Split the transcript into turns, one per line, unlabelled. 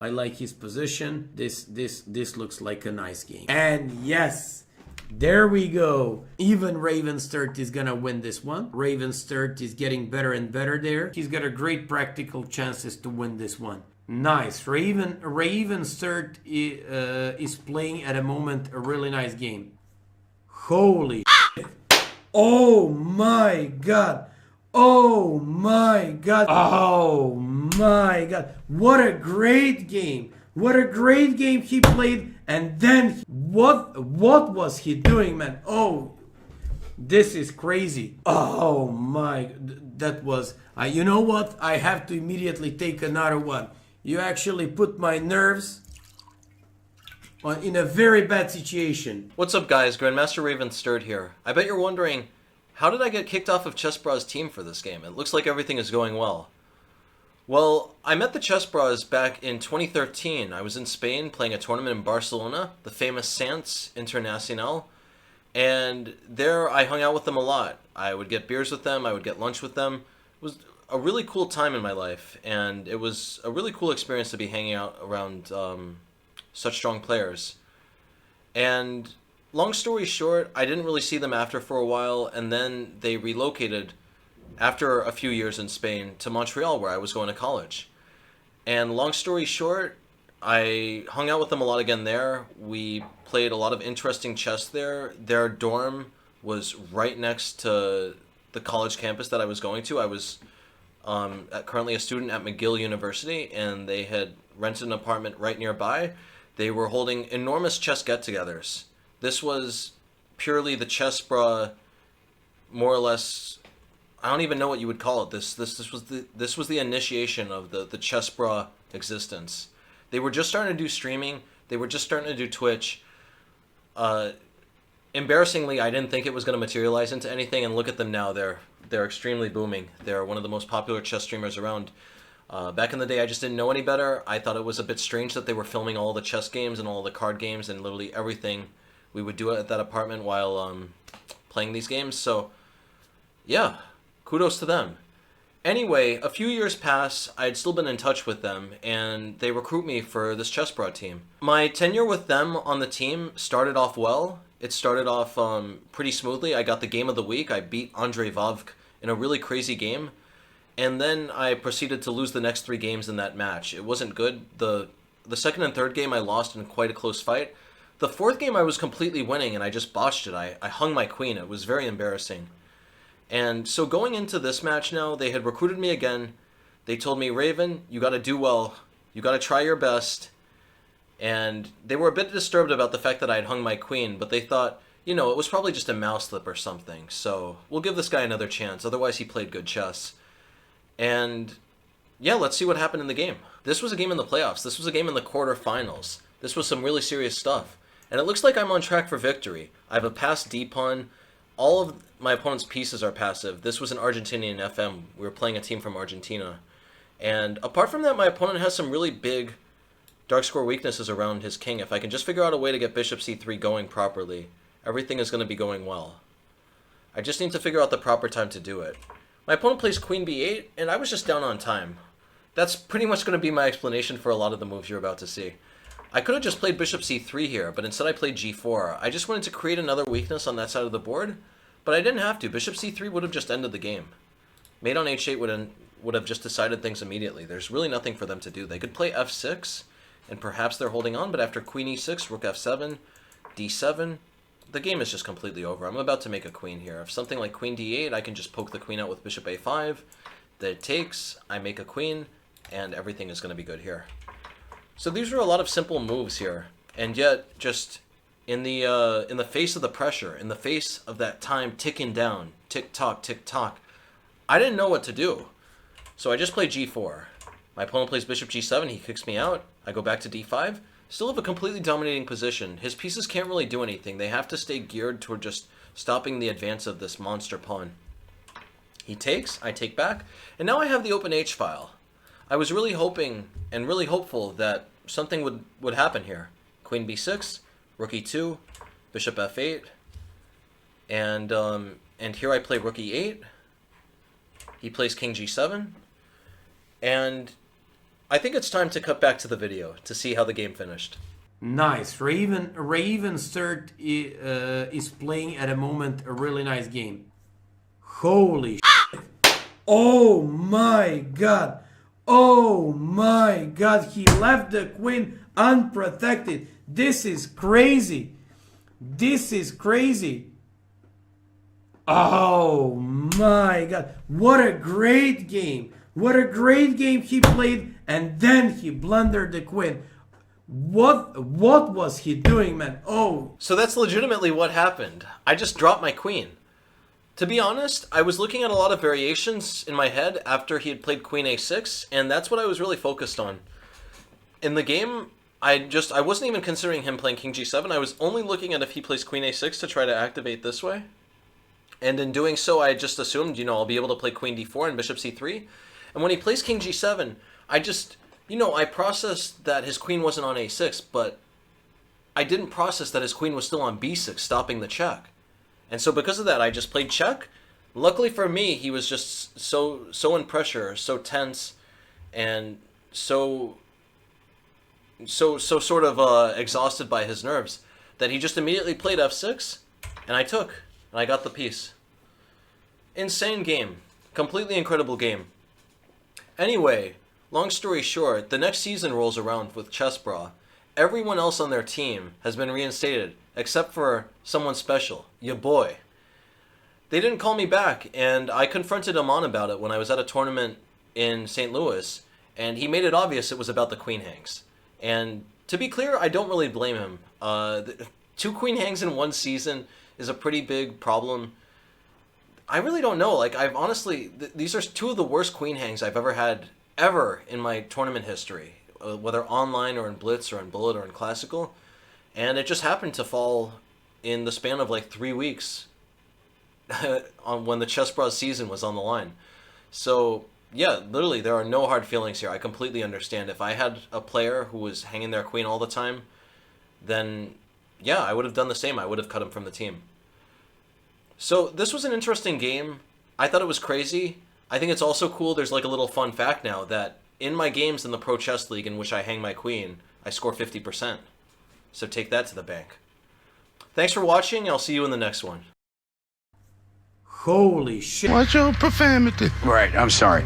I like his position. This looks like a nice game. And yes, there we go. Even Ravensturt is gonna win this one. Ravensturt is getting better and better there. He's got a great practical chances to win this one. Nice. Ravensturt is playing at a moment a really nice game. Holy shit. Oh my god. Oh my god. Oh my god. What a great game. What a great game he played. And then what was he doing, man? Oh, this is crazy. Oh my, that was you know what? I have to immediately take another one. You actually put my nerves in a very bad situation.
What's up, guys? Grandmaster Ravensturt here. I bet you're wondering, how did I get kicked off of ChessBrah's team for this game? It looks like everything is going well. Well, I met the ChessBrahs back in 2013. I was in Spain playing a tournament in Barcelona, the famous Sants Internacional, and there I hung out with them a lot. I would get beers with them, I would get lunch with them. It was a really cool time in my life, and it was a really cool experience to be hanging out around such strong players. And long story short, I didn't really see them after for a while, and then they relocated after a few years in Spain to Montreal, where I was going to college. And long story short, I hung out with them a lot again there. We played a lot of interesting chess there. Their dorm was right next to the college campus that I was going to. I was currently a student at McGill University, and they had rented an apartment right nearby. They were holding enormous chess get-togethers. This was purely the ChessBrah, more or less. I don't even know what you would call it. This was the initiation of the ChessBrah existence. They were just starting to do streaming. They were just starting to do Twitch. Embarrassingly, I didn't think it was going to materialize into anything, and look at them now. They're extremely booming. They're one of the most popular chess streamers around. Back in the day, I just didn't know any better. I thought it was a bit strange that they were filming all the chess games and all the card games and literally everything we would do at that apartment while playing these games. So, yeah. Kudos to them. Anyway, a few years pass, I had still been in touch with them, and they recruit me for this ChessBrah team. My tenure with them on the team started off well. It started off pretty smoothly. I got the game of the week. I beat Andrei Vavk in a really crazy game, and then I proceeded to lose the next 3 games in that match. It wasn't good. The second and third game I lost in quite a close fight. The 4th game I was completely winning, and I just botched it. I hung my queen. It was very embarrassing. And so going into this match now, they had recruited me again. They told me, Raven, you got to do well. You got to try your best. And they were a bit disturbed about the fact that I had hung my queen, but they thought, you know, it was probably just a mouse slip or something. So we'll give this guy another chance. Otherwise, he played good chess. And yeah, let's see what happened in the game. This was a game in the playoffs. This was a game in the quarterfinals. This was some really serious stuff. And it looks like I'm on track for victory. I have a passed D-pawn. All of my opponent's pieces are passive. This was an Argentinian FM. We were playing a team from Argentina. And apart from that, my opponent has some really big dark square weaknesses around his king. If I can just figure out a way to get bishop c3 going properly, everything is going to be going well. I just need to figure out the proper time to do it. My opponent plays queen b8, and I was just down on time. That's pretty much going to be my explanation for a lot of the moves you're about to see. I could have just played bishop c3 here, but instead I played g4. I just wanted to create another weakness on that side of the board, but I didn't have to. Bishop c3 would have just ended the game. Mate on h8 would have just decided things immediately. There's really nothing for them to do. They could play f6, and perhaps they're holding on, but after queen e6, rook f7, d7, the game is just completely over. I'm about to make a queen here. If something like queen d8, I can just poke the queen out with bishop a5. That it takes, I make a queen, and everything is going to be good here. So these were a lot of simple moves here, and yet just in the face of the pressure, in the face of that time ticking down, tick tock, I didn't know what to do. So I just played g4. My opponent plays bishop g7, he kicks me out. I go back to d5. Still have a completely dominating position. His pieces can't really do anything. They have to stay geared toward just stopping the advance of this monster pawn. He takes, I take back, and now I have the open h-file. I was really hoping and really hopeful that something would happen here. Queen b6, rook e2, bishop f8, and here I play rook e8. He plays king g7, and I think it's time to cut back to the video to see how the game finished.
Nice. Raven Sturt is playing at a moment a really nice game. Holy shit. Oh my god. Oh my god. He left the queen unprotected. This is crazy. This is crazy. Oh my god. What a great game. What a great game he played. And then he blundered the queen. What was he doing, man? Oh.
So that's legitimately what happened. I just dropped my queen. To be honest, I was looking at a lot of variations in my head after he had played queen a6, and that's what I was really focused on. In the game, I wasn't even considering him playing king g7. I was only looking at if he plays queen a6 to try to activate this way. And in doing so, I just assumed, I'll be able to play queen d4 and bishop c3. And when he plays king g7, I processed that his queen wasn't on a6, but I didn't process that his queen was still on b6, stopping the check. And so because of that, I just played check. Luckily for me, he was just so in pressure, so tense, and so sort of exhausted by his nerves that he just immediately played f6, and I took, and I got the piece. Insane game. Completely incredible game. Anyway, long story short, the next season rolls around with ChessBrah. Everyone else on their team has been reinstated, except for someone special, your boy. They didn't call me back, and I confronted Amon about it when I was at a tournament in St. Louis, and he made it obvious it was about the queen hangs. And to be clear, I don't really blame him. 2 queen hangs in one season is a pretty big problem. I really don't know. I've honestly, these are 2 of the worst queen hangs I've ever had, ever in my tournament history, whether online or in Blitz or in Bullet or in Classical. And it just happened to fall in the span of 3 weeks on when the ChessBrah season was on the line. So yeah, literally there are no hard feelings here. I completely understand. If I had a player who was hanging their queen all the time, then yeah, I would have done the same. I would have cut him from the team. So this was an interesting game. I thought it was crazy. I think it's also cool. There's a little fun fact now that in my games in the Pro Chess League in which I hang my queen, I score 50%. So take that to the bank. Thanks for watching. I'll see you in the next one.
Holy shit.
Watch your profanity.
Right, I'm sorry.